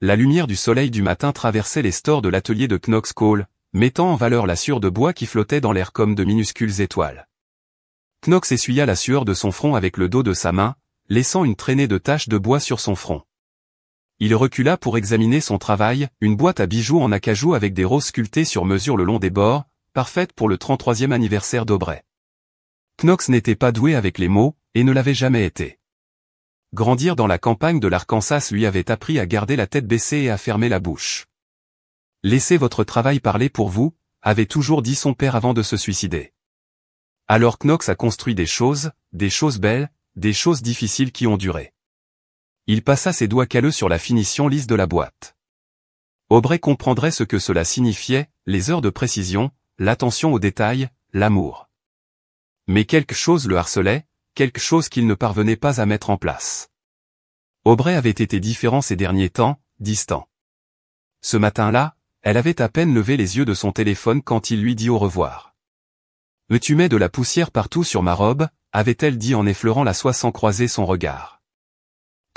la lumière du soleil du matin traversait les stores de l'atelier de Knox Cole, mettant en valeur la sueur de bois qui flottait dans l'air comme de minuscules étoiles. Knox essuya la sueur de son front avec le dos de sa main, laissant une traînée de taches de bois sur son front. Il recula pour examiner son travail, une boîte à bijoux en acajou avec des roses sculptées sur mesure le long des bords, parfaite pour le 33e anniversaire d'Aubrey. Knox n'était pas doué avec les mots, et ne l'avait jamais été. Grandir dans la campagne de l'Arkansas lui avait appris à garder la tête baissée et à fermer la bouche. « Laissez votre travail parler pour vous », avait toujours dit son père avant de se suicider. Alors Knox a construit des choses belles, des choses difficiles qui ont duré. Il passa ses doigts calleux sur la finition lisse de la boîte. Aubrey comprendrait ce que cela signifiait, les heures de précision, l'attention aux détails, l'amour. Mais quelque chose le harcelait, quelque chose qu'il ne parvenait pas à mettre en place. Aubrey avait été différent ces derniers temps, distant. Ce matin-là, elle avait à peine levé les yeux de son téléphone quand il lui dit au revoir. « Tu mets de la poussière partout sur ma robe », avait-elle dit en effleurant la soie sans croiser son regard.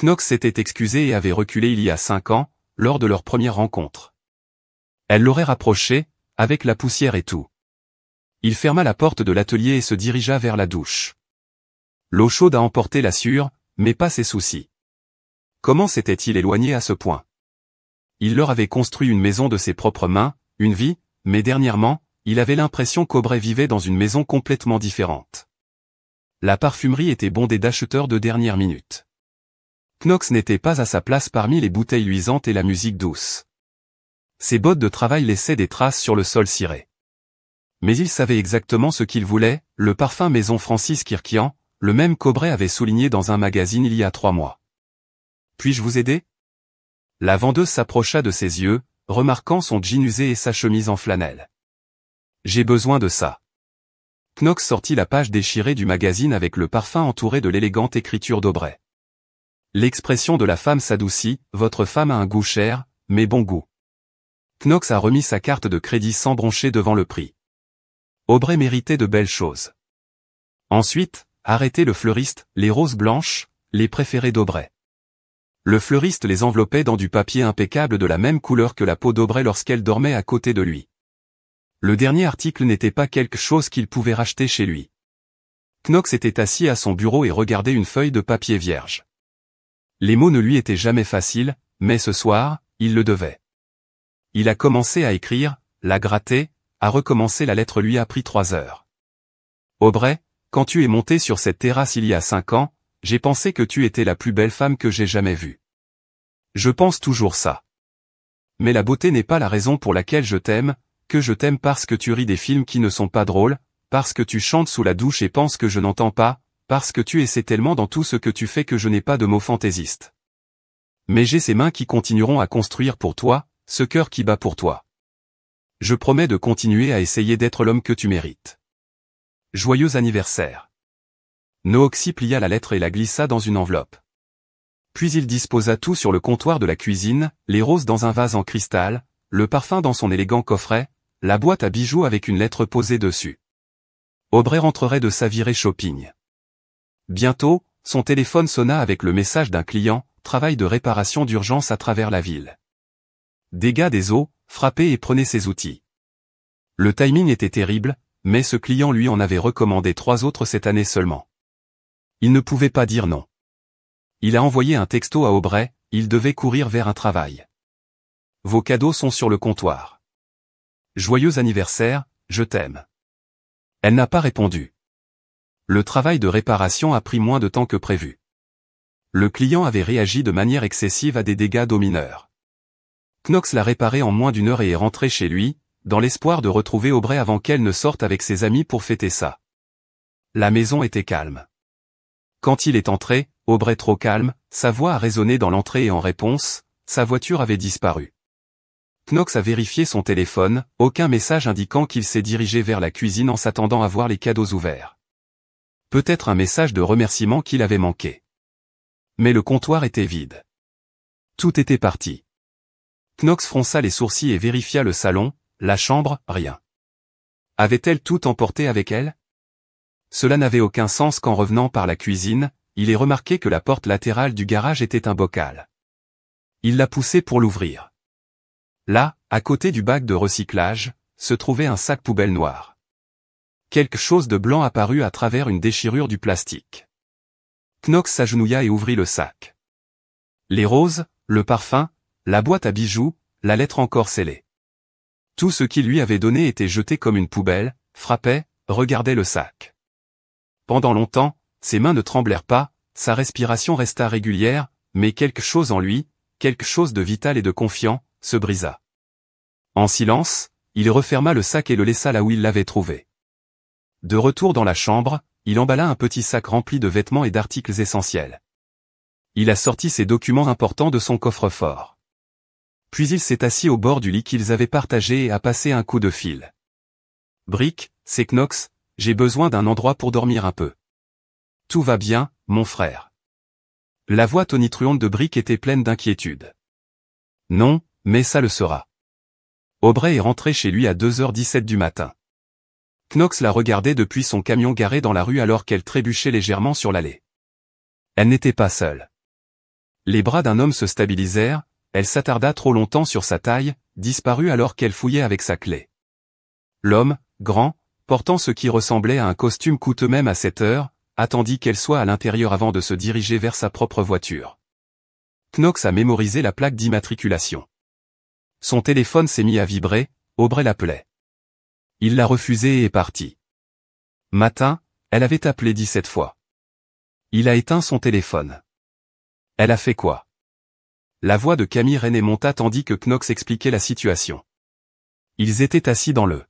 Knox s'était excusé et avait reculé il y a 5 ans, lors de leur première rencontre. Elle l'aurait rapproché, avec la poussière et tout. Il ferma la porte de l'atelier et se dirigea vers la douche. L'eau chaude a emporté la sueur, mais pas ses soucis. Comment s'était-il éloigné à ce point? Il leur avait construit une maison de ses propres mains, une vie, mais dernièrement, il avait l'impression qu'Aubrey vivait dans une maison complètement différente. La parfumerie était bondée d'acheteurs de dernière minute. Knox n'était pas à sa place parmi les bouteilles luisantes et la musique douce. Ses bottes de travail laissaient des traces sur le sol ciré. Mais il savait exactement ce qu'il voulait, le parfum maison Francis Kirkian, le même qu'Aubrey avait souligné dans un magazine il y a 3 mois. « Puis-je vous aider ?» La vendeuse s'approcha de ses yeux, remarquant son jean usé et sa chemise en flanelle. « J'ai besoin de ça. » Knox sortit la page déchirée du magazine avec le parfum entouré de l'élégante écriture d'Aubrey. L'expression de la femme s'adoucit, « Votre femme a un goût cher, mais bon goût. » Knox a remis sa carte de crédit sans broncher devant le prix. Aubrey méritait de belles choses. Ensuite, arrêtez le fleuriste, les roses blanches, les préférées d'Aubrey. Le fleuriste les enveloppait dans du papier impeccable de la même couleur que la peau d'Aubrey lorsqu'elle dormait à côté de lui. Le dernier article n'était pas quelque chose qu'il pouvait racheter chez lui. Knox était assis à son bureau et regardait une feuille de papier vierge. Les mots ne lui étaient jamais faciles, mais ce soir, il le devait. Il a commencé à écrire, l'a gratté, à recommencer la lettre lui a pris 3 heures. Aubrey, quand tu es monté sur cette terrasse il y a 5 ans, j'ai pensé que tu étais la plus belle femme que j'ai jamais vue. Je pense toujours ça. Mais la beauté n'est pas la raison pour laquelle je t'aime, que je t'aime parce que tu ris des films qui ne sont pas drôles, parce que tu chantes sous la douche et penses que je n'entends pas, parce que tu essaies tellement dans tout ce que tu fais que je n'ai pas de mots fantaisistes. Mais j'ai ces mains qui continueront à construire pour toi, ce cœur qui bat pour toi. Je promets de continuer à essayer d'être l'homme que tu mérites. Joyeux anniversaire. Nooxy plia la lettre et la glissa dans une enveloppe. Puis il disposa tout sur le comptoir de la cuisine, les roses dans un vase en cristal, le parfum dans son élégant coffret, la boîte à bijoux avec une lettre posée dessus. Aubrey rentrerait de sa virée shopping. Bientôt, son téléphone sonna avec le message d'un client, travail de réparation d'urgence à travers la ville. Dégâts des eaux, frappez et prenez ses outils. Le timing était terrible, mais ce client lui en avait recommandé 3 autres cette année seulement. Il ne pouvait pas dire non. Il a envoyé un texto à Aubrey, il devait courir vers un travail. Vos cadeaux sont sur le comptoir. Joyeux anniversaire, je t'aime. Elle n'a pas répondu. Le travail de réparation a pris moins de temps que prévu. Le client avait réagi de manière excessive à des dégâts d'eau mineurs. Knox l'a réparé en moins d'1 heure et est rentré chez lui, dans l'espoir de retrouver Aubrey avant qu'elle ne sorte avec ses amis pour fêter ça. La maison était calme. Quand il est entré, Aubrey trop calme, sa voix a résonné dans l'entrée et en réponse, sa voiture avait disparu. Knox a vérifié son téléphone, aucun message indiquant qu'il s'est dirigé vers la cuisine en s'attendant à voir les cadeaux ouverts. Peut-être un message de remerciement qu'il avait manqué. Mais le comptoir était vide. Tout était parti. Knox fronça les sourcils et vérifia le salon, la chambre, rien. Avait-elle tout emporté avec elle? Cela n'avait aucun sens qu'en revenant par la cuisine, il ait remarqué que la porte latérale du garage était un bocal. Il l'a poussé pour l'ouvrir. Là, à côté du bac de recyclage, se trouvait un sac poubelle noir. Quelque chose de blanc apparut à travers une déchirure du plastique. Knox s'agenouilla et ouvrit le sac. Les roses, le parfum, la boîte à bijoux, la lettre encore scellée. Tout ce qu'il lui avait donné était jeté comme une poubelle, frappait, regardait le sac. Pendant longtemps, ses mains ne tremblèrent pas, sa respiration resta régulière, mais quelque chose en lui, quelque chose de vital et de confiant, se brisa. En silence, il referma le sac et le laissa là où il l'avait trouvé. De retour dans la chambre, il emballa un petit sac rempli de vêtements et d'articles essentiels. Il a sorti ses documents importants de son coffre-fort. Puis il s'est assis au bord du lit qu'ils avaient partagé et a passé un coup de fil. « Brick, c'est Knox, j'ai besoin d'un endroit pour dormir un peu. »« Tout va bien, mon frère. » La voix tonitruante de Brick était pleine d'inquiétude. « Non, mais ça le sera. » Aubrey est rentré chez lui à 2h17 du matin. Knox la regardait depuis son camion garé dans la rue alors qu'elle trébuchait légèrement sur l'allée. Elle n'était pas seule. Les bras d'un homme se stabilisèrent, elle s'attarda trop longtemps sur sa taille, disparut alors qu'elle fouillait avec sa clé. L'homme, grand, portant ce qui ressemblait à un costume coûteux même à cette heure, attendit qu'elle soit à l'intérieur avant de se diriger vers sa propre voiture. Knox a mémorisé la plaque d'immatriculation. Son téléphone s'est mis à vibrer, Aubrey l'appelait. Il l'a refusé et est parti. Matin, elle avait appelé 17 fois. Il a éteint son téléphone. Elle a fait quoi? La voix de Camille René monta tandis que Knox expliquait la situation. Ils étaient assis dans le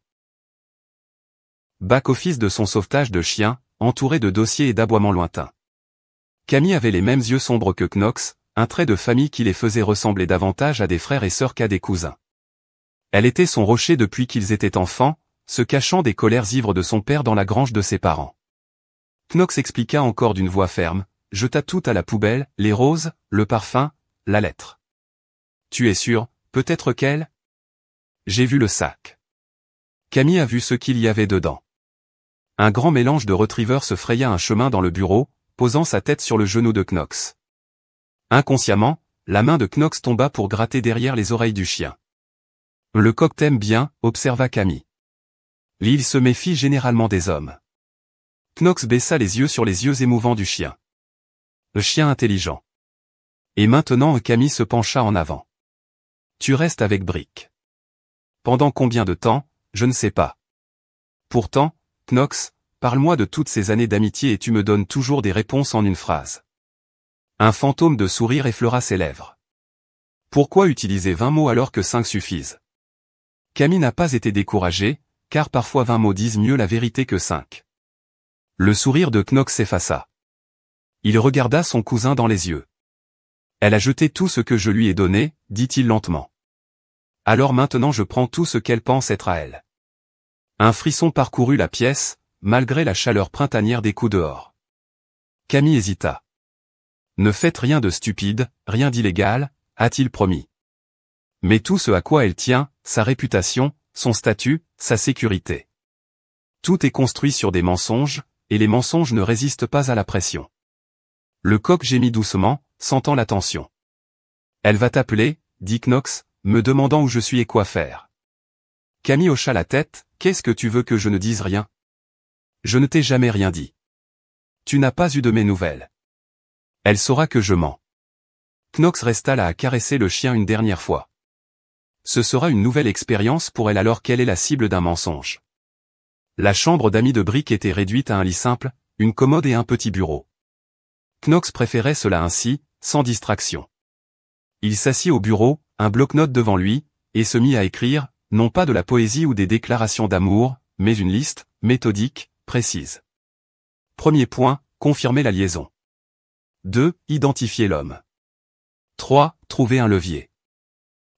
back-office de son sauvetage de chiens, entouré de dossiers et d'aboiements lointains. Camille avait les mêmes yeux sombres que Knox, un trait de famille qui les faisait ressembler davantage à des frères et sœurs qu'à des cousins. Elle était son rocher depuis qu'ils étaient enfants, se cachant des colères ivres de son père dans la grange de ses parents. Knox expliqua encore d'une voix ferme, jeta tout à la poubelle, les roses, le parfum, la lettre. « Tu es sûr, peut-être qu'elle ? » J'ai vu le sac. Camille a vu ce qu'il y avait dedans. Un grand mélange de retriever se fraya un chemin dans le bureau, posant sa tête sur le genou de Knox. Inconsciemment, la main de Knox tomba pour gratter derrière les oreilles du chien. « Le coq t'aime bien, observa Camille. Il se méfie généralement des hommes. » Knox baissa les yeux sur les yeux émouvants du chien. Le chien intelligent. Et maintenant Camille se pencha en avant. « Tu restes avec Brick. »« Pendant combien de temps, je ne sais pas. Pourtant, Knox, parle-moi de toutes ces années d'amitié et tu me donnes toujours des réponses en une phrase. » Un fantôme de sourire effleura ses lèvres. Pourquoi utiliser 20 mots alors que 5 suffisent? Camille n'a pas été découragée, car parfois 20 mots disent mieux la vérité que 5. Le sourire de Knox s'effaça. Il regarda son cousin dans les yeux. Elle a jeté tout ce que je lui ai donné, dit-il lentement. Alors maintenant je prends tout ce qu'elle pense être à elle. Un frisson parcourut la pièce, malgré la chaleur printanière des coups dehors. Camille hésita. Ne faites rien de stupide, rien d'illégal, a-t-il promis. Mais tout ce à quoi elle tient, sa réputation, son statut, sa sécurité. Tout est construit sur des mensonges, et les mensonges ne résistent pas à la pression. Le coq gémit doucement, sentant la tension. Elle va t'appeler, dit Knox, me demandant où je suis et quoi faire. Camille hocha la tête, qu'est-ce que tu veux que je ne dise rien? Je ne t'ai jamais rien dit. Tu n'as pas eu de mes nouvelles. Elle saura que je mens. Knox resta là à caresser le chien une dernière fois. Ce sera une nouvelle expérience pour elle alors qu'elle est la cible d'un mensonge. La chambre d'amis de Brick était réduite à un lit simple, une commode et un petit bureau. Knox préférait cela ainsi, sans distraction. Il s'assit au bureau, un bloc-notes devant lui, et se mit à écrire, non pas de la poésie ou des déclarations d'amour, mais une liste, méthodique, précise. Premier point, confirmer la liaison. 2. Identifier l'homme. 3. Trouver un levier.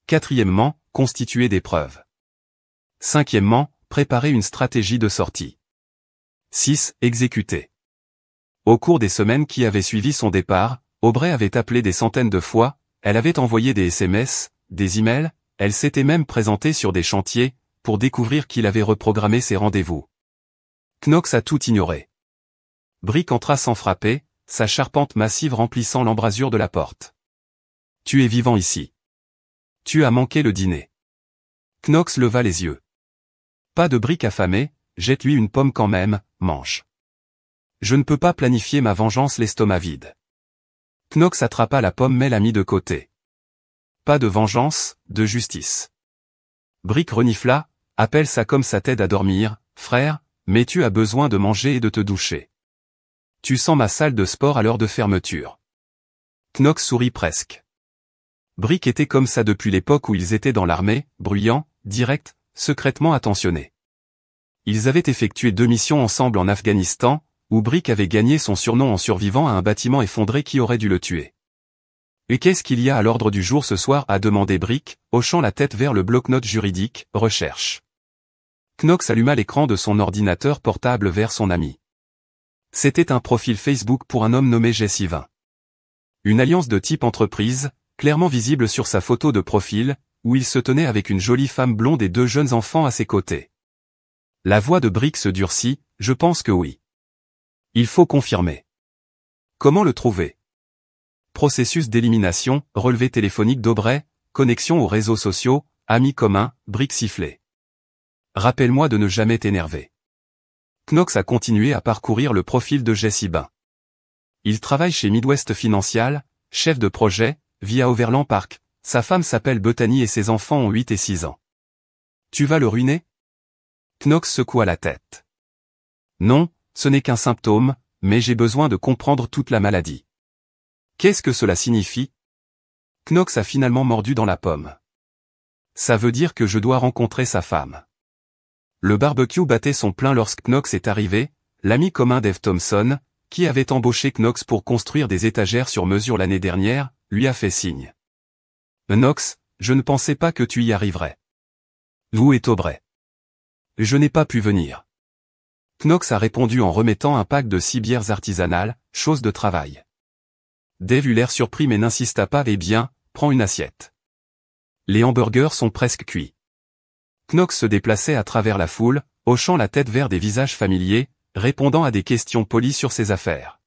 4. Constituer des preuves. 5. Préparer une stratégie de sortie. 6. Exécuter. Au cours des semaines qui avaient suivi son départ, Aubrey avait appelé des centaines de fois, elle avait envoyé des SMS, des emails, elle s'était même présentée sur des chantiers, pour découvrir qu'il avait reprogrammé ses rendez-vous. Knox a tout ignoré. Brick entra sans frapper, sa charpente massive remplissant l'embrasure de la porte. « Tu es vivant ici. Tu as manqué le dîner. Knox leva les yeux. Pas de brique affamée, jette-lui une pomme quand même, mange. Je ne peux pas planifier ma vengeance l'estomac vide. Knox attrapa la pomme mais la mit de côté. Pas de vengeance, de justice. Brick renifla, appelle ça comme ça t'aide à dormir, frère, mais tu as besoin de manger et de te doucher. Tu sens ma salle de sport à l'heure de fermeture. Knox sourit presque. Brick était comme ça depuis l'époque où ils étaient dans l'armée, bruyants, directs, secrètement attentionnés. Ils avaient effectué 2 missions ensemble en Afghanistan, où Brick avait gagné son surnom en survivant à un bâtiment effondré qui aurait dû le tuer. Et qu'est-ce qu'il y a à l'ordre du jour ce soir a demandé Brick, hochant la tête vers le bloc-notes juridique, recherche. Knox alluma l'écran de son ordinateur portable vers son ami. C'était un profil Facebook pour un homme nommé Jesse 20. Une alliance de type entreprise, clairement visible sur sa photo de profil, où il se tenait avec une jolie femme blonde et 2 jeunes enfants à ses côtés. La voix de Brick se durcit, je pense que oui. Il faut confirmer. Comment le trouver? Processus d'élimination, relevé téléphonique d'Aubray, connexion aux réseaux sociaux, amis communs, Brick sifflé. Rappelle-moi de ne jamais t'énerver. Knox a continué à parcourir le profil de Jesse 20. Il travaille chez Midwest Financial, chef de projet, via Overland Park, sa femme s'appelle Bethany et ses enfants ont 8 et 6 ans. Tu vas le ruiner? Knox secoua la tête. Non, ce n'est qu'un symptôme, mais j'ai besoin de comprendre toute la maladie. Qu'est-ce que cela signifie? Knox a finalement mordu dans la pomme. Ça veut dire que je dois rencontrer sa femme. Le barbecue battait son plein lorsque Knox est arrivé, l'ami commun d'Eve Thompson, qui avait embauché Knox pour construire des étagères sur mesure l'année dernière, lui a fait signe. Knox, je ne pensais pas que tu y arriverais. Où est Aubray? Je n'ai pas pu venir. Knox a répondu en remettant un pack de 6 bières artisanales, chose de travail. Dave eut l'air surpris mais n'insista pas. Eh bien, prends une assiette. Les hamburgers sont presque cuits. Knox se déplaçait à travers la foule, hochant la tête vers des visages familiers, répondant à des questions polies sur ses affaires.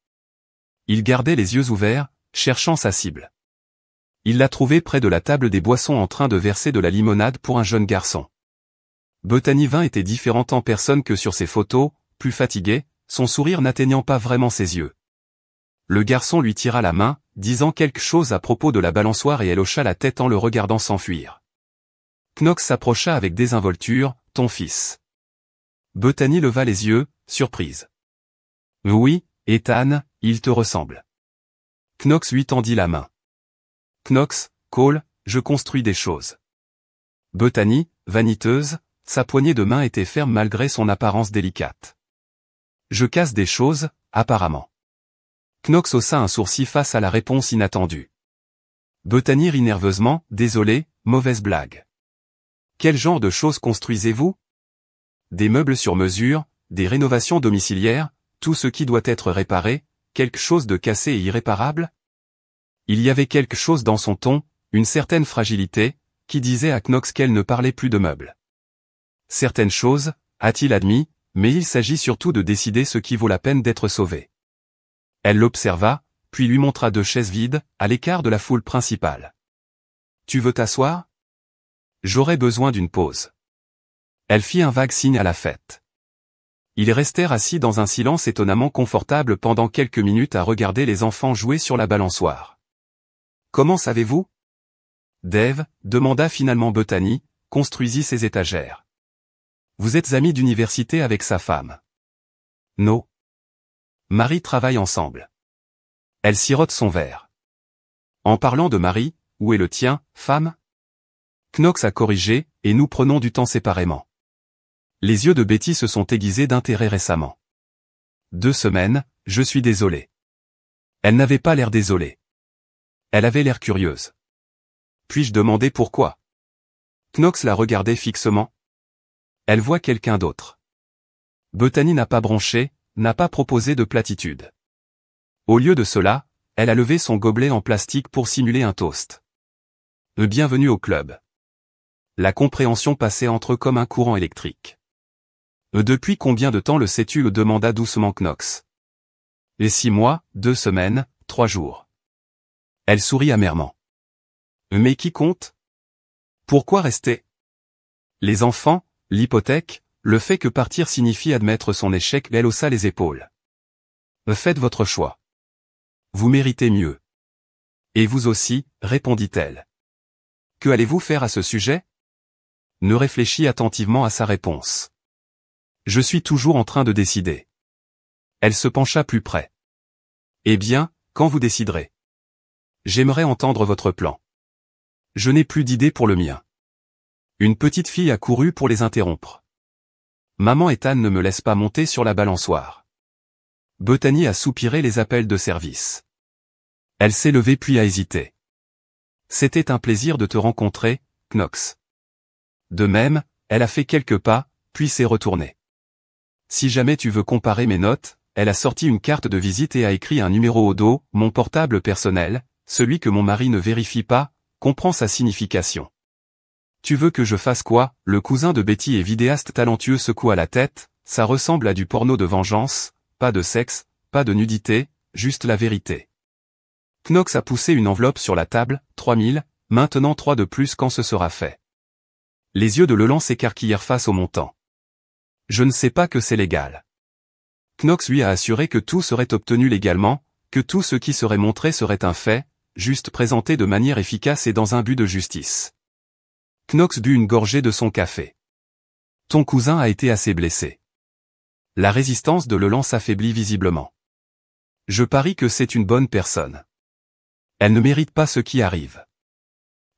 Il gardait les yeux ouverts, cherchant sa cible. Il l'a trouvé près de la table des boissons en train de verser de la limonade pour un jeune garçon. Bethany 20 était différente en personne que sur ses photos, plus fatiguée, son sourire n'atteignant pas vraiment ses yeux. Le garçon lui tira la main, disant quelque chose à propos de la balançoire et elle hocha la tête en le regardant s'enfuir. Knox s'approcha avec désinvolture, ton fils. Bethany leva les yeux, surprise. Oui, Ethan, il te ressemble. Knox lui tendit la main. Knox, Cole, je construis des choses. Bethany, vaniteuse, sa poignée de main était ferme malgré son apparence délicate. Je casse des choses, apparemment. Knox haussa un sourcil face à la réponse inattendue. Bethany rit nerveusement, désolé, mauvaise blague. Quel genre de choses construisez-vous? Des meubles sur mesure, des rénovations domiciliaires, tout ce qui doit être réparé, quelque chose de cassé et irréparable? Il y avait quelque chose dans son ton, une certaine fragilité, qui disait à Knox qu'elle ne parlait plus de meubles. Certaines choses, a-t-il admis, mais il s'agit surtout de décider ce qui vaut la peine d'être sauvé. Elle l'observa, puis lui montra 2 chaises vides, à l'écart de la foule principale. Tu veux t'asseoir? J'aurais besoin d'une pause. Elle fit un vague signe à la fête. Ils restèrent assis dans un silence étonnamment confortable pendant quelques minutes à regarder les enfants jouer sur la balançoire. Comment savez-vous? Dave, demanda finalement Bethany, construisit ses étagères. Vous êtes amis d'université avec sa femme? Non. Marie travaille ensemble. Elle sirote son verre. En parlant de Marie, où est le tien, femme? Knox a corrigé, et nous prenons du temps séparément. Les yeux de Betty se sont aiguisés d'intérêt récemment. 2 semaines, je suis désolé. Elle n'avait pas l'air désolée. Elle avait l'air curieuse. Puis-je demander pourquoi? Knox la regardait fixement. Elle voit quelqu'un d'autre. Bethany n'a pas bronché, n'a pas proposé de platitude. Au lieu de cela, elle a levé son gobelet en plastique pour simuler un toast. Bienvenue au club. La compréhension passait entre eux comme un courant électrique. Depuis combien de temps le sais-tu? Le demanda doucement Knox. Et 6 mois, 2 semaines, 3 jours. Elle sourit amèrement. Mais qui compte? Pourquoi rester? Les enfants, l'hypothèque, le fait que partir signifie admettre son échec. Elle haussa les épaules. Faites votre choix. Vous méritez mieux. Et vous aussi, répondit-elle. Que allez-vous faire à ce sujet? Ne réfléchis attentivement à sa réponse. Je suis toujours en train de décider. Elle se pencha plus près. Eh bien, quand vous déciderez? J'aimerais entendre votre plan. Je n'ai plus d'idée pour le mien. Une petite fille a couru pour les interrompre. Maman Ethan ne me laisse pas monter sur la balançoire. Bethany a soupiré les appels de service. Elle s'est levée puis a hésité. C'était un plaisir de te rencontrer, Knox. De même, elle a fait quelques pas, puis s'est retournée. Si jamais tu veux comparer mes notes, elle a sorti une carte de visite et a écrit un numéro au dos, mon portable personnel, celui que mon mari ne vérifie pas, comprend sa signification. Tu veux que je fasse quoi? Le cousin de Betty est vidéaste talentueux secoua la tête, ça ressemble à du porno de vengeance, pas de sexe, pas de nudité, juste la vérité. Knox a poussé une enveloppe sur la table, 3000, maintenant 3 de plus quand ce sera fait. Les yeux de Leland s'écarquillèrent face au montant. Je ne sais pas que c'est légal. Knox lui a assuré que tout serait obtenu légalement, que tout ce qui serait montré serait un fait, juste présenté de manière efficace et dans un but de justice. Knox but une gorgée de son café. Ton cousin a été assez blessé. La résistance de Leland s'affaiblit visiblement. Je parie que c'est une bonne personne. Elle ne mérite pas ce qui arrive.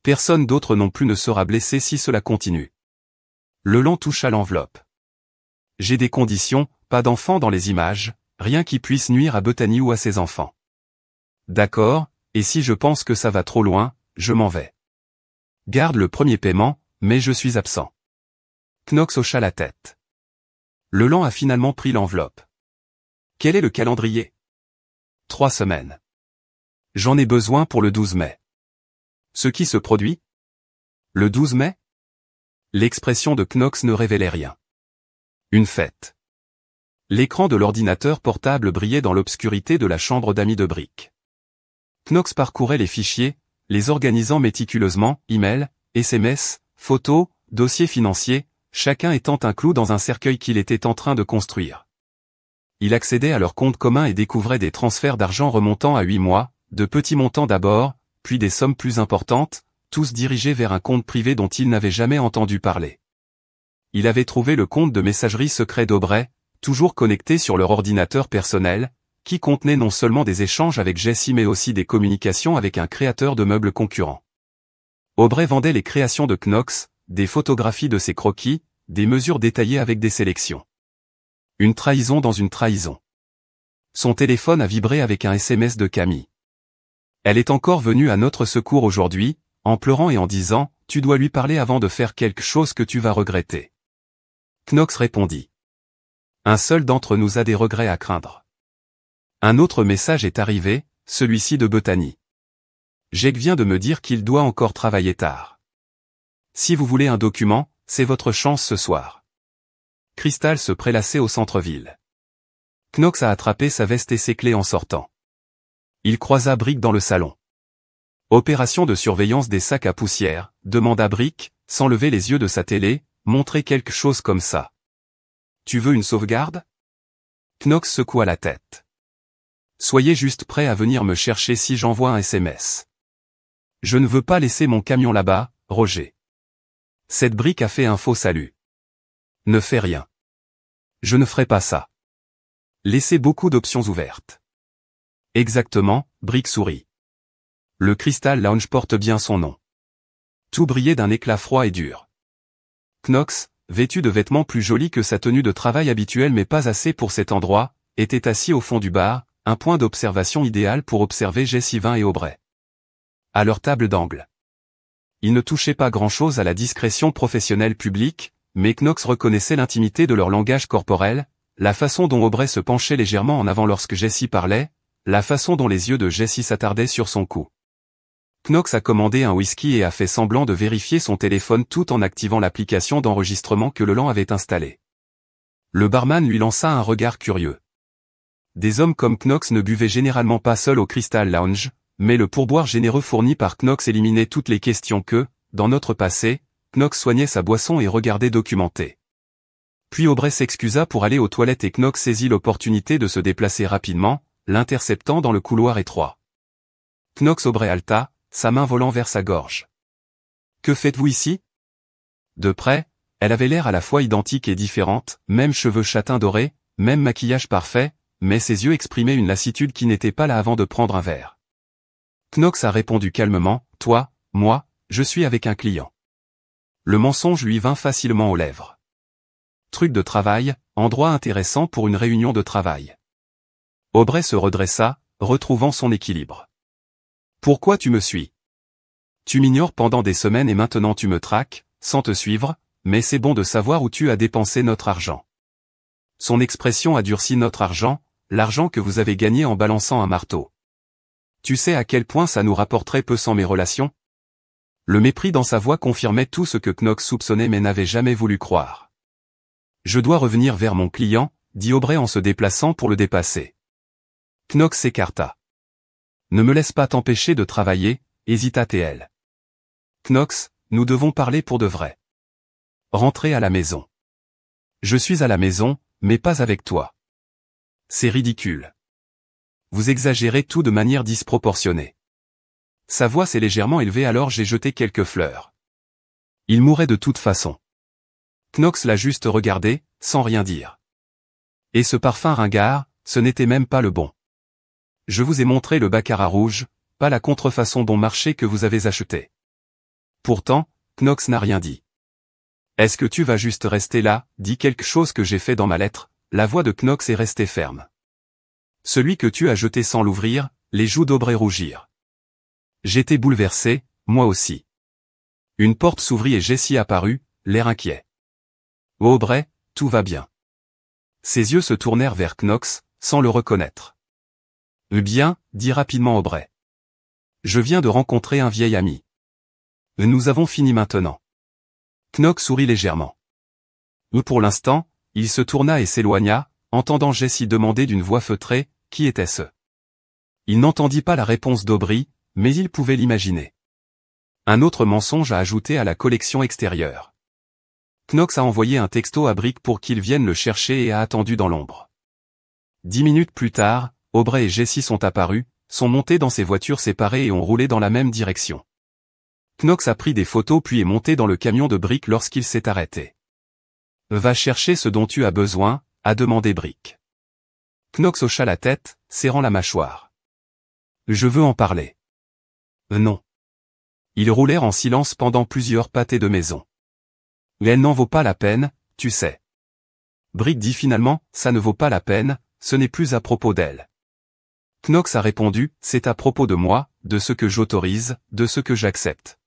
Personne d'autre non plus ne sera blessé si cela continue. Leland toucha l'enveloppe. J'ai des conditions, pas d'enfants dans les images, rien qui puisse nuire à Bethany ou à ses enfants. D'accord, et si je pense que ça va trop loin, je m'en vais. Garde le premier paiement, mais je suis absent. Knox hocha la tête. Leland a finalement pris l'enveloppe. Quel est le calendrier? 3 semaines. J'en ai besoin pour le 12 mai. Ce qui se produit? Le 12 mai? L'expression de Knox ne révélait rien. Une fête. L'écran de l'ordinateur portable brillait dans l'obscurité de la chambre d'amis de Brick. Knox parcourait les fichiers, les organisant méticuleusement, emails, SMS, photos, dossiers financiers, chacun étant un clou dans un cercueil qu'il était en train de construire. Il accédait à leur compte commun et découvrait des transferts d'argent remontant à 8 mois, de petits montants d'abord, puis des sommes plus importantes, tous dirigés vers un compte privé dont il n'avait jamais entendu parler. Il avait trouvé le compte de messagerie secret d'Aubrey, toujours connecté sur leur ordinateur personnel, qui contenait non seulement des échanges avec Jessie mais aussi des communications avec un créateur de meubles concurrent. Aubrey vendait les créations de Knox, des photographies de ses croquis, des mesures détaillées avec des sélections. Une trahison dans une trahison. Son téléphone a vibré avec un SMS de Camille. Elle est encore venue à notre secours aujourd'hui, en pleurant et en disant, tu dois lui parler avant de faire quelque chose que tu vas regretter. Knox répondit. Un seul d'entre nous a des regrets à craindre. Un autre message est arrivé, celui-ci de Bethany. Jake vient de me dire qu'il doit encore travailler tard. Si vous voulez un document, c'est votre chance ce soir. Crystal se prélassait au centre-ville. Knox a attrapé sa veste et ses clés en sortant. Il croisa Brick dans le salon. Opération de surveillance des sacs à poussière, demanda Brick, sans lever les yeux de sa télé, montrer quelque chose comme ça. Tu veux une sauvegarde? Knox secoua la tête. Soyez juste prêt à venir me chercher si j'envoie un SMS. Je ne veux pas laisser mon camion là-bas, Roger. Cette brique a fait un faux salut. Ne fais rien. Je ne ferai pas ça. Laissez beaucoup d'options ouvertes. Exactement, Brick sourit. Le Crystal Lounge porte bien son nom. Tout brillait d'un éclat froid et dur. Knox, vêtu de vêtements plus jolis que sa tenue de travail habituelle mais pas assez pour cet endroit, était assis au fond du bar, un point d'observation idéal pour observer Jessie Vin et Aubrey. À leur table d'angle. Ils ne touchaient pas grand-chose à la discrétion professionnelle publique, mais Knox reconnaissait l'intimité de leur langage corporel, la façon dont Aubrey se penchait légèrement en avant lorsque Jessie parlait, la façon dont les yeux de Jessie s'attardaient sur son cou. Knox a commandé un whisky et a fait semblant de vérifier son téléphone tout en activant l'application d'enregistrement que Leland avait installée. Le barman lui lança un regard curieux. Des hommes comme Knox ne buvaient généralement pas seuls au Crystal Lounge, mais le pourboire généreux fourni par Knox éliminait toutes les questions que, dans notre passé, Knox soignait sa boisson et regardait documenter. Puis Aubrey s'excusa pour aller aux toilettes et Knox saisit l'opportunité de se déplacer rapidement, l'interceptant dans le couloir étroit. Knox Aubrey halta, sa main volant vers sa gorge. « Que faites-vous ici ?» De près, elle avait l'air à la fois identique et différente, même cheveux châtains dorés, même maquillage parfait, mais ses yeux exprimaient une lassitude qui n'était pas là avant de prendre un verre. Knox a répondu calmement, « Toi, moi, je suis avec un client. » Le mensonge lui vint facilement aux lèvres. Truc de travail, endroit intéressant pour une réunion de travail. Aubrey se redressa, retrouvant son équilibre. « Pourquoi tu me suis ? Tu m'ignores pendant des semaines et maintenant tu me traques, sans te suivre, mais c'est bon de savoir où tu as dépensé notre argent. » Son expression a durci notre argent, l'argent que vous avez gagné en balançant un marteau. Tu sais à quel point ça nous rapporterait peu sans mes relations ? Le mépris dans sa voix confirmait tout ce que Knox soupçonnait mais n'avait jamais voulu croire. Je dois revenir vers mon client, dit Aubrey en se déplaçant pour le dépasser. Knox s'écarta. Ne me laisse pas t'empêcher de travailler, hésita-t-elle. Knox, nous devons parler pour de vrai. Rentrez à la maison. Je suis à la maison, mais pas avec toi. C'est ridicule. Vous exagérez tout de manière disproportionnée. Sa voix s'est légèrement élevée alors j'ai jeté quelques fleurs. Il mourrait de toute façon. Knox l'a juste regardé, sans rien dire. Et ce parfum ringard, ce n'était même pas le bon. Je vous ai montré le baccarat rouge, pas la contrefaçon bon marché que vous avez acheté. Pourtant, Knox n'a rien dit. Est-ce que tu vas juste rester là, dis quelque chose que j'ai fait dans ma lettre, la voix de Knox est restée ferme. Celui que tu as jeté sans l'ouvrir, les joues d'Aubrey rougirent. J'étais bouleversé, moi aussi. Une porte s'ouvrit et Jessie apparut, l'air inquiet. Aubrey, tout va bien. Ses yeux se tournèrent vers Knox, sans le reconnaître. Bien, dit rapidement Aubrey. Je viens de rencontrer un vieil ami. Nous avons fini maintenant. Knox sourit légèrement. Pour l'instant, il se tourna et s'éloigna, entendant Jessie demander d'une voix feutrée, qui était-ce ? Il n'entendit pas la réponse d'Aubrey, mais il pouvait l'imaginer. Un autre mensonge à ajouter à la collection extérieure. Knox a envoyé un texto à Brick pour qu'il vienne le chercher et a attendu dans l'ombre. 10 minutes plus tard, Aubrey et Jessie sont apparus, sont montés dans ses voitures séparées et ont roulé dans la même direction. Knox a pris des photos puis est monté dans le camion de Brick lorsqu'il s'est arrêté. « Va chercher ce dont tu as besoin », a demandé Brick. Knox hocha la tête, serrant la mâchoire. « Je veux en parler. » Non. Ils roulèrent en silence pendant plusieurs pâtés de maison. « Elle n'en vaut pas la peine, tu sais. » Brick dit finalement, « Ça ne vaut pas la peine, ce n'est plus à propos d'elle. » Knox a répondu, « C'est à propos de moi, de ce que j'autorise, de ce que j'accepte. »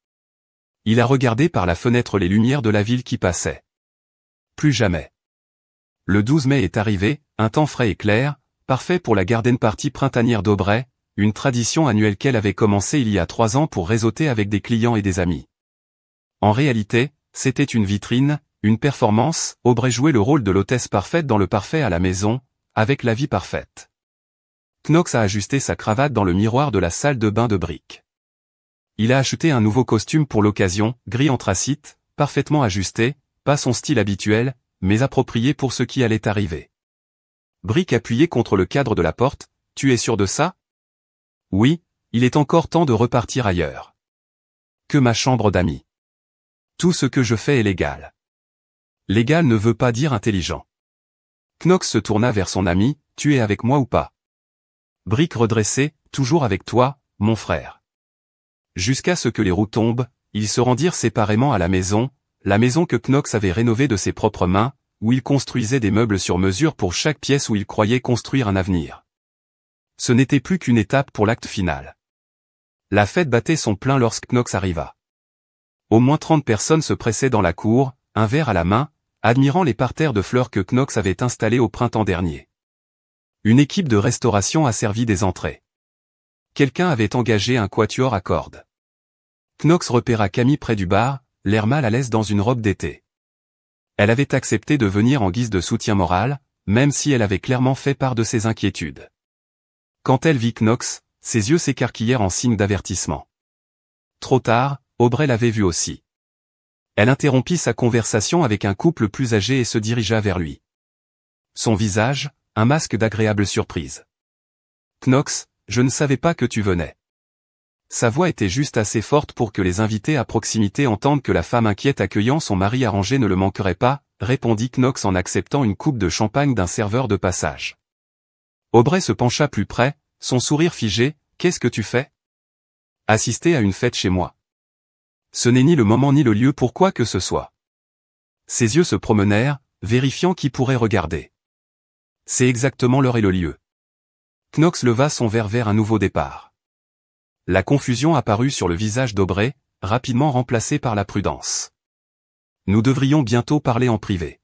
Il a regardé par la fenêtre les lumières de la ville qui passaient. Plus jamais. Le 12 mai est arrivé, un temps frais et clair, parfait pour la garden party printanière d'Aubrey, une tradition annuelle qu'elle avait commencé il y a 3 ans pour réseauter avec des clients et des amis. En réalité, c'était une vitrine, une performance, Aubrey jouait le rôle de l'hôtesse parfaite dans le parfait à la maison, avec la vie parfaite. Knox a ajusté sa cravate dans le miroir de la salle de bain de Brick. Il a acheté un nouveau costume pour l'occasion, gris anthracite, parfaitement ajusté, pas son style habituel, mais approprié pour ce qui allait arriver. Brick appuyé contre le cadre de la porte, « Tu es sûr de ça ? » Oui, il est encore temps de repartir ailleurs. Que ma chambre d'amis. Tout ce que je fais est légal. Légal ne veut pas dire intelligent. Knox se tourna vers son ami, « Tu es avec moi ou pas ?» Brick redressé, « Toujours avec toi, mon frère. » Jusqu'à ce que les roues tombent, ils se rendirent séparément à la maison que Knox avait rénovée de ses propres mains, où il construisait des meubles sur mesure pour chaque pièce où il croyait construire un avenir. Ce n'était plus qu'une étape pour l'acte final. La fête battait son plein lorsque Knox arriva. Au moins 30 personnes se pressaient dans la cour, un verre à la main, admirant les parterres de fleurs que Knox avait installés au printemps dernier. Une équipe de restauration a servi des entrées. Quelqu'un avait engagé un quatuor à cordes. Knox repéra Camille près du bar, l'air mal à l'aise dans une robe d'été. Elle avait accepté de venir en guise de soutien moral, même si elle avait clairement fait part de ses inquiétudes. Quand elle vit Knox, Ses yeux s'écarquillèrent en signe d'avertissement. Trop tard, Aubrey l'avait vu aussi. Elle interrompit sa conversation avec un couple plus âgé et se dirigea vers lui. Son visage, un masque d'agréable surprise. « Knox, je ne savais pas que tu venais. » Sa voix était juste assez forte pour que les invités à proximité entendent que la femme inquiète accueillant son mari arrangé ne le manquerait pas, répondit Knox en acceptant une coupe de champagne d'un serveur de passage. Aubrey se pencha plus près, son sourire figé. « Qu'est-ce que tu fais ? » ?»« Assister à une fête chez moi. » Ce n'est ni le moment ni le lieu pour quoi que ce soit. Ses yeux se promenèrent, vérifiant qui pourrait regarder. C'est exactement l'heure et le lieu. Knox leva son verre vers un nouveau départ. La confusion apparut sur le visage d'Aubrey, rapidement remplacée par la prudence. Nous devrions bientôt parler en privé.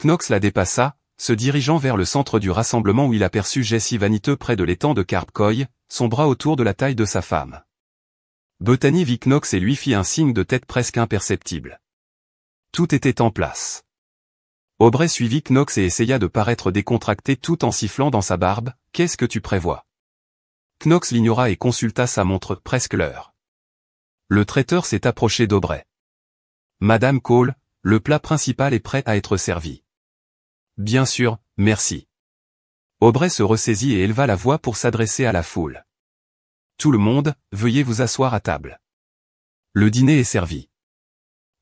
Knox la dépassa, se dirigeant vers le centre du rassemblement où il aperçut Jessie vaniteux près de l'étang de Carpcoy, son bras autour de la taille de sa femme. Bethany vit Knox et lui fit un signe de tête presque imperceptible. Tout était en place. Aubrey suivit Knox et essaya de paraître décontracté tout en sifflant dans sa barbe. « Qu'est-ce que tu prévois ?» Knox l'ignora et consulta sa montre, presque l'heure. Le traiteur s'est approché d'Aubrey. « Madame Cole, le plat principal est prêt à être servi. »« Bien sûr, merci. » Aubrey se ressaisit et éleva la voix pour s'adresser à la foule. « Tout le monde, veuillez vous asseoir à table. Le dîner est servi. »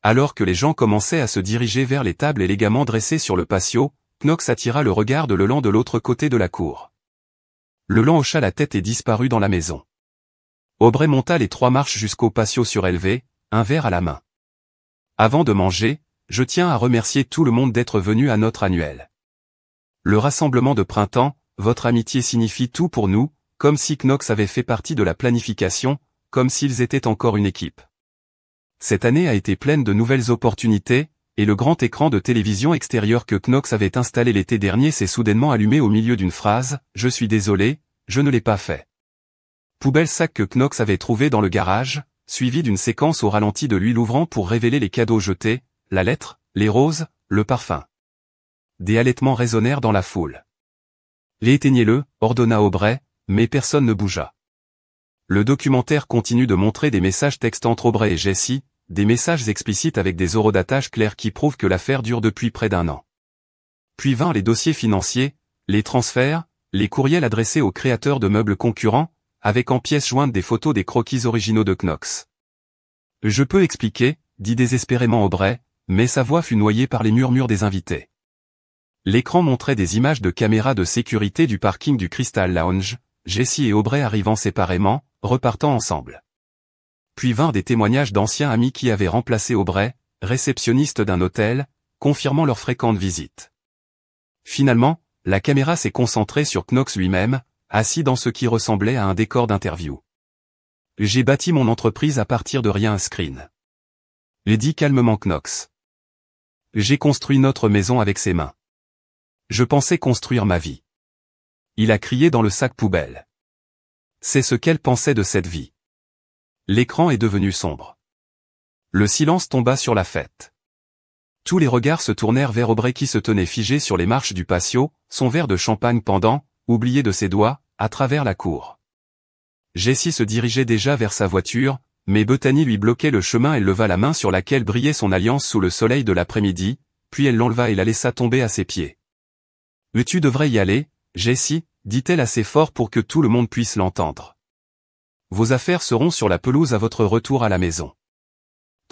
Alors que les gens commençaient à se diriger vers les tables élégamment dressées sur le patio, Knox attira le regard de Leland de l'autre côté de la cour. Leland hocha la tête et disparut dans la maison. Aubrey monta les 3 marches jusqu'au patio surélevé, un verre à la main. « Avant de manger, je tiens à remercier tout le monde d'être venu à notre annuel. Le rassemblement de printemps, votre amitié signifie tout pour nous, comme si Knox avait fait partie de la planification, comme s'ils étaient encore une équipe. Cette année a été pleine de nouvelles opportunités, et le grand écran de télévision extérieur que Knox avait installé l'été dernier s'est soudainement allumé au milieu d'une phrase « Je suis désolé, je ne l'ai pas fait. » Poubelle sac que Knox avait trouvé dans le garage, suivi d'une séquence au ralenti de lui l'ouvrant pour révéler les cadeaux jetés, la lettre, les roses, le parfum. Des halètements résonnèrent dans la foule. « Éteignez-le » ordonna Aubrey, mais personne ne bougea. Le documentaire continue de montrer des messages textes entre Aubrey et Jessie, des messages explicites avec des horodatage clairs qui prouvent que l'affaire dure depuis près d'1 an. Puis vinrent les dossiers financiers, les transferts, les courriels adressés aux créateurs de meubles concurrents, avec en pièces jointes des photos des croquis originaux de Knox. « Je peux expliquer » dit désespérément Aubrey, mais sa voix fut noyée par les murmures des invités. L'écran montrait des images de caméras de sécurité du parking du Crystal Lounge, Jessie et Aubrey arrivant séparément, repartant ensemble. Puis vinrent des témoignages d'anciens amis qui avaient remplacé Aubrey, réceptionniste d'un hôtel, confirmant leur fréquente visite. Finalement, la caméra s'est concentrée sur Knox lui-même, assis dans ce qui ressemblait à un décor d'interview. « J'ai bâti mon entreprise à partir de rien, un screen. » dit calmement Knox. « J'ai construit notre maison avec ses mains. Je pensais construire ma vie. » Il a crié dans le sac poubelle. C'est ce qu'elle pensait de cette vie. L'écran est devenu sombre. Le silence tomba sur la fête. Tous les regards se tournèrent vers Aubrey qui se tenait figé sur les marches du patio, son verre de champagne pendant, oublié de ses doigts, à travers la cour. Jessie se dirigeait déjà vers sa voiture, mais Bethany lui bloquait le chemin. Elle leva la main sur laquelle brillait son alliance sous le soleil de l'après-midi, puis elle l'enleva et la laissa tomber à ses pieds. « Tu devrais y aller, Jessie » dit-elle assez fort pour que tout le monde puisse l'entendre. « Vos affaires seront sur la pelouse à votre retour à la maison. »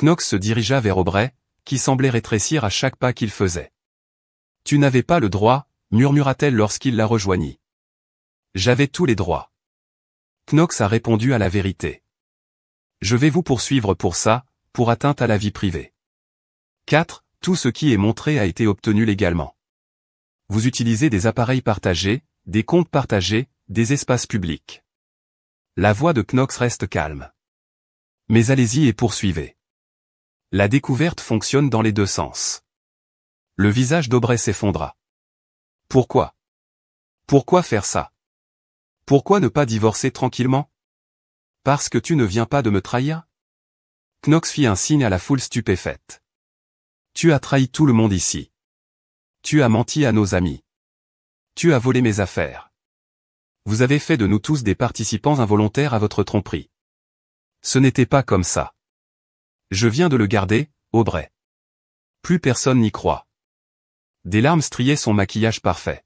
Knox se dirigea vers Aubrey, qui semblait rétrécir à chaque pas qu'il faisait. « Tu n'avais pas le droit » murmura-t-elle lorsqu'il la rejoignit. « J'avais tous les droits. » Knox a répondu à la vérité. « Je vais vous poursuivre pour ça, pour atteinte à la vie privée. 4. Tout ce qui est montré a été obtenu légalement. Vous utilisez des appareils partagés, des comptes partagés, des espaces publics. » La voix de Knox reste calme. « Mais allez-y et poursuivez. La découverte fonctionne dans les deux sens. » Le visage d'Aubrey s'effondra. « Pourquoi ? Pourquoi faire ça ? Pourquoi ne pas divorcer tranquillement ? Parce que tu ne viens pas de me trahir ? » Knox fit un signe à la foule stupéfaite. « Tu as trahi tout le monde ici. Tu as menti à nos amis. Tu as volé mes affaires. vous avez fait de nous tous des participants involontaires à votre tromperie. Ce n'était pas comme ça. Je viens de le garder, Aubrey. Plus personne n'y croit. Des larmes striaient son maquillage parfait.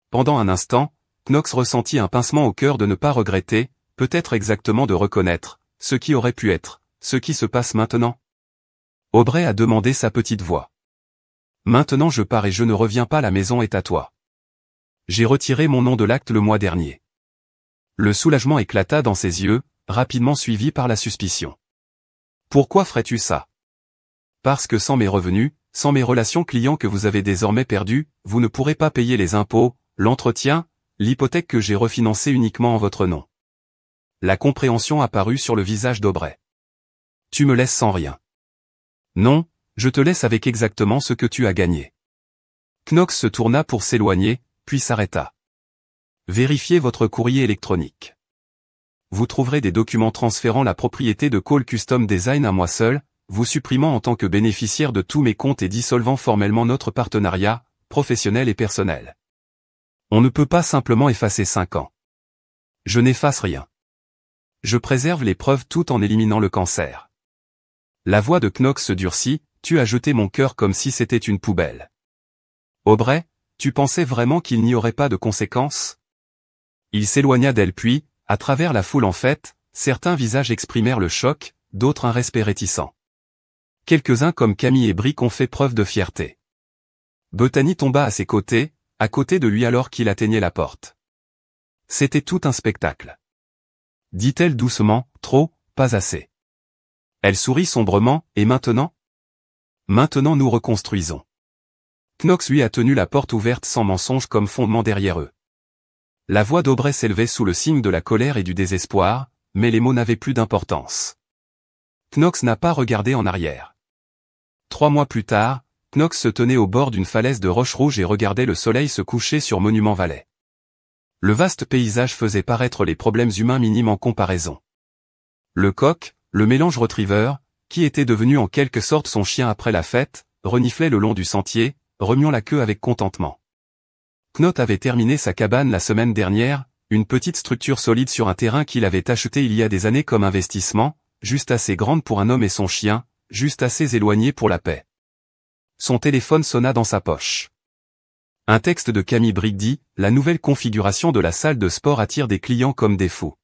Pendant un instant, Knox ressentit un pincement au cœur de ne pas regretter, peut-être exactement de reconnaître, ce qui aurait pu être, ce qui se passe maintenant. Aubrey a demandé sa petite voix. Maintenant je pars et je ne reviens pas, la maison est à toi. J'ai retiré mon nom de l'acte le mois dernier. Le soulagement éclata dans ses yeux, rapidement suivi par la suspicion. Pourquoi ferais-tu ça? Parce que sans mes revenus, sans mes relations clients que vous avez désormais perdues, vous ne pourrez pas payer les impôts, l'entretien, l'hypothèque que j'ai refinancée uniquement en votre nom. La compréhension apparut sur le visage d'Aubrey. Tu me laisses sans rien. Non, je te laisse avec exactement ce que tu as gagné. Knox se tourna pour s'éloigner, puis s'arrêta. Vérifiez votre courrier électronique. Vous trouverez des documents transférant la propriété de Cole Custom Design à moi seul, vous supprimant en tant que bénéficiaire de tous mes comptes et dissolvant formellement notre partenariat, professionnel et personnel. On ne peut pas simplement effacer 5 ans. Je n'efface rien. Je préserve les preuves tout en éliminant le cancer. La voix de Knox se durcit, tu as jeté mon cœur comme si c'était une poubelle. Aubrey, tu pensais vraiment qu'il n'y aurait pas de conséquences? Il s'éloigna d'elle puis, à travers la foule en fête, certains visages exprimèrent le choc, d'autres un respect réticent. Quelques-uns comme Camille et Brick ont fait preuve de fierté. Bethany tomba à ses côtés, à côté de lui alors qu'il atteignait la porte. C'était tout un spectacle. Dit-elle doucement, trop, pas assez. Elle sourit sombrement, et maintenant? Maintenant nous reconstruisons. Knox lui a tenu la porte ouverte sans mensonge comme fondement derrière eux. La voix d'Aubrey s'élevait sous le signe de la colère et du désespoir, mais les mots n'avaient plus d'importance. Knox n'a pas regardé en arrière. 3 mois plus tard, Knox se tenait au bord d'une falaise de roches rouges et regardait le soleil se coucher sur Monument Valley. Le vaste paysage faisait paraître les problèmes humains minimes en comparaison. Le coq, le mélange retriever, qui était devenu en quelque sorte son chien après la fête, reniflait le long du sentier, remuant la queue avec contentement. Knot avait terminé sa cabane la semaine dernière, une petite structure solide sur un terrain qu'il avait acheté il y a des années comme investissement, juste assez grande pour un homme et son chien, juste assez éloignée pour la paix. Son téléphone sonna dans sa poche. Un texte de Camille Brick dit « La nouvelle configuration de la salle de sport attire des clients comme des fous.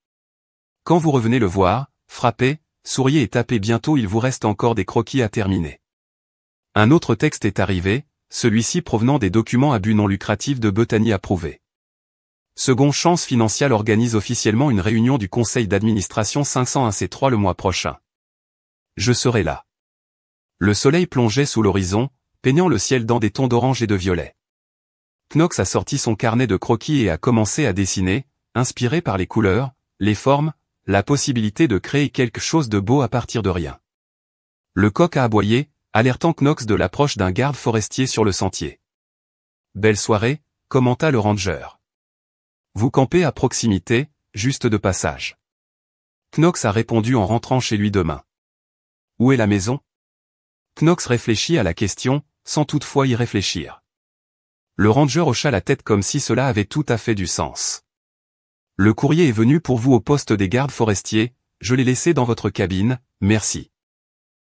Quand vous revenez le voir, frappez, souriez et tapez, bientôt il vous reste encore des croquis à terminer. » Un autre texte est arrivé, celui-ci provenant des documents à but non lucratif de Bethany approuvés. Second Chance Financière organise officiellement une réunion du conseil d'administration 501C3 le mois prochain. Je serai là. Le soleil plongeait sous l'horizon, peignant le ciel dans des tons d'orange et de violet. Knox a sorti son carnet de croquis et a commencé à dessiner, inspiré par les couleurs, les formes, la possibilité de créer quelque chose de beau à partir de rien. Le coq a aboyé, alertant Knox de l'approche d'un garde forestier sur le sentier. Belle soirée, commenta le ranger. Vous campez à proximité, juste de passage. Knox a répondu en rentrant chez lui demain. Où est la maison? Knox réfléchit à la question, sans toutefois y réfléchir. Le ranger hocha la tête comme si cela avait tout à fait du sens. Le courrier est venu pour vous au poste des gardes forestiers, je l'ai laissé dans votre cabine, merci.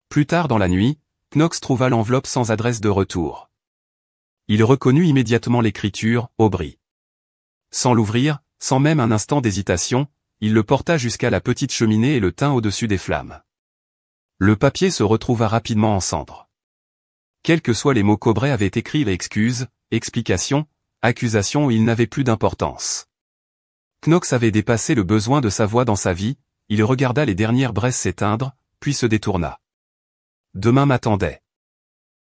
Plus tard dans la nuit, Knox trouva l'enveloppe sans adresse de retour. Il reconnut immédiatement l'écriture, Aubry. Sans l'ouvrir, sans même un instant d'hésitation, il le porta jusqu'à la petite cheminée et le tint au-dessus des flammes. Le papier se retrouva rapidement en cendres. Quels que soient les mots qu'Aubrey avait écrits et excuses, explications, accusations, ils n'avaient plus d'importance. Knox avait dépassé le besoin de sa voix dans sa vie, il regarda les dernières braises s'éteindre, puis se détourna. Demain m'attendait.